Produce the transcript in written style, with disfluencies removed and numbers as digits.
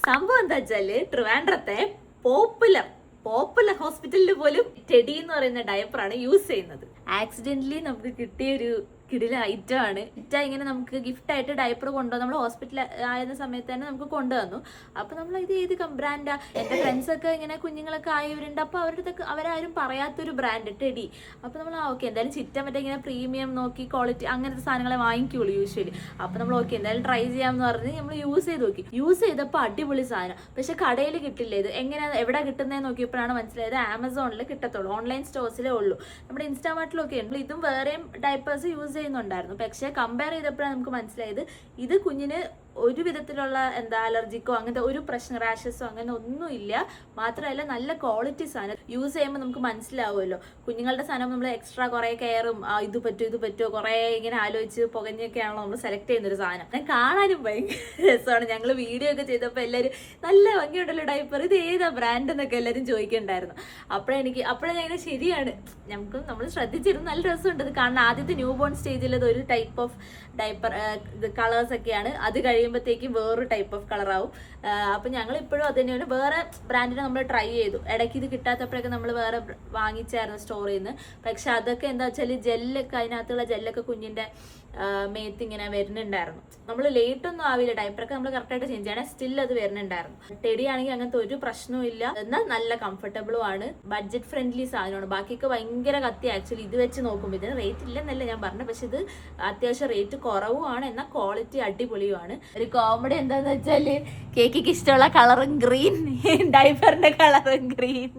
സംഭവം എന്താ വെച്ചാല് ട്രിവാൻഡ്രത്തെ പോപ്പുലർ ഹോസ്പിറ്റലിൽ പോലും ടെഡി എന്ന് പറയുന്ന ഡയപ്പറാണ് യൂസ് ചെയ്യുന്നത്. ആക്സിഡന്റലി നമുക്ക് കിട്ടിയ ഒരു കിടില ഐറ്റം ആണ്. ഇങ്ങനെ നമുക്ക് ഗിഫ്റ്റ് ആയിട്ട് ഡയപ്പർ കൊണ്ടുവന്നു. നമ്മൾ ഹോസ്പിറ്റലിൽ ആയിരുന്ന സമയത്ത് തന്നെ നമുക്ക് കൊണ്ടുവന്നു. അപ്പൊ നമ്മൾ ഇത് ഏത് ബ്രാൻഡാ, എന്റെ ഫ്രണ്ട്സ് ഒക്കെ ഇങ്ങനെ കുഞ്ഞുങ്ങളൊക്കെ ആയവരുണ്ട്. അപ്പൊ അവരുടെ അവരാരും പറയാത്തൊരു ബ്രാൻഡ് ടെഡി. അപ്പൊ നമ്മൾ ഓക്കെ എന്തായാലും ചിറ്റ മറ്റേ ഇങ്ങനെ പ്രീമിയം നോക്കി ക്വാളിറ്റി അങ്ങനത്തെ സാധനങ്ങളെ വാങ്ങിക്കുള്ളൂ യൂഷ്വലി. അപ്പൊ നമ്മൾ ഓക്കെ എന്തായാലും ട്രൈ ചെയ്യാമെന്ന് പറഞ്ഞ് നമ്മൾ യൂസ് ചെയ്ത് നോക്കി. യൂസ് ചെയ്തപ്പോൾ അടിപൊളി സാധനം. പക്ഷെ കടയിൽ കിട്ടില്ല ഇത്. എങ്ങനെ എവിടെ കിട്ടുന്നതെന്ന് നോക്കിയപ്പോഴാണ് മനസ്സിലായത് ആമസോണിൽ കിട്ടത്തുള്ളൂ, ഓൺലൈൻ സ്റ്റോഴ്സിലേ ഉള്ളൂ. നമ്മുടെ ഇൻസ്റ്റാമാർട്ടിലൊക്കെ ഉണ്ട്. ഇതും വേറെയും ഡയപ്പേഴ്സ് യൂസ് ചെയ്യുന്നുണ്ടായിരുന്നു. പക്ഷെ കമ്പയർ ചെയ്തപ്പോഴാണ് നമുക്ക് മനസ്സിലായത് ഇത് കുഞ്ഞിന് ഒരു വിധത്തിലുള്ള അലർജിക്കോ അങ്ങനത്തെ ഒരു പ്രശ്നം, റാഷസോ അങ്ങനെ ഒന്നും ഇല്ല. മാത്രമല്ല നല്ല ക്വാളിറ്റി സാധനം. യൂസ് ചെയ്യുമ്പോൾ നമുക്ക് മനസ്സിലാവുമല്ലോ. കുഞ്ഞുങ്ങളുടെ സാധനം നമ്മൾ എക്സ്ട്രാ കുറെ കെയറും ഇത് പറ്റുമോ കുറെ ഇങ്ങനെ ആലോചിച്ച് പുകഞ്ഞൊക്കെയാണല്ലോ നമ്മൾ സെലക്ട് ചെയ്യുന്നൊരു സാധനം. ഞാൻ കാണാനും ഭയങ്കര രസമാണ്. ഞങ്ങൾ വീഡിയോ ഒക്കെ ചെയ്തപ്പോൾ എല്ലാവരും നല്ല ഭംഗിയുണ്ടല്ലോ ഡയപ്പർ, ഇത് ഏതാ ബ്രാൻഡ് എന്നൊക്കെ എല്ലാവരും ചോദിക്കുന്നുണ്ടായിരുന്നു. അപ്പോഴേ ഞാൻ ശരിയാണ്, നമ്മൾ ശ്രദ്ധിച്ചിരുന്നു നല്ല രസമുണ്ട് ഇത് കാണാൻ. ആദ്യത്തെ ന്യൂ ബോൺ സ്റ്റേജിൽ ഇത് ഒരു ടൈപ്പ് ഓഫ് ഡയപ്പർ കളേഴ്സ് ഒക്കെയാണ്. അത് കഴിയുമ്പോഴത്തേക്കും വേറൊരു ടൈപ്പ് ഓഫ് കളറാവും. അപ്പൊ ഞങ്ങൾ ഇപ്പോഴും അത് തന്നെയാണ്. വേറെ ബ്രാൻഡിനെ നമ്മൾ ട്രൈ ചെയ്തു. ഇടയ്ക്ക് ഇത് കിട്ടാത്തപ്പോഴൊക്കെ നമ്മൾ വേറെ വാങ്ങിച്ചായിരുന്നു സ്റ്റോറിൽ നിന്ന്. പക്ഷെ അതൊക്കെ എന്താ വെച്ചാൽ ജെല്ലൊക്കെ, അതിനകത്തുള്ള ജെല്ലൊക്കെ കുഞ്ഞിന്റെ മേത്ത് ഇങ്ങനെ വരുന്നുണ്ടായിരുന്നു. നമ്മൾ ലേറ്റ് ഒന്നും ആവില്ല, ഡയപ്പറൊക്കെ നമ്മൾ കറക്റ്റായിട്ട് ചേഞ്ച് ചെയ്യണേ, സ്റ്റിൽ അത് വരുന്നുണ്ടായിരുന്നു. ടെഡി ആണെങ്കിൽ അങ്ങനത്തെ ഒരു പ്രശ്നവും ഇല്ല, എന്നാൽ നല്ല കംഫർട്ടബിളും ആണ്. ബഡ്ജറ്റ് ഫ്രണ്ട്ലി സാധനമാണ്. ബാക്കിയൊക്കെ ഭയങ്കര കത്തി. ആക്ച്വലി ഇത് വെച്ച് നോക്കുമ്പോൾ ഇതിന് റേറ്റ് ഇല്ലെന്നല്ല ഞാൻ പറഞ്ഞത്, പക്ഷെ ഇത് അത്യാവശ്യം റേറ്റ് കുറവുമാണ്, എന്നാൽ ക്വാളിറ്റി അടിപൊളിയുമാണ്. ഒരു കോമഡി എന്താന്ന് വെച്ചാല് കേക്കിക്ക് ഇഷ്ടമുള്ള കളറും ഗ്രീൻ, ഡയപ്പറിന്റെ കളറും ഗ്രീൻ.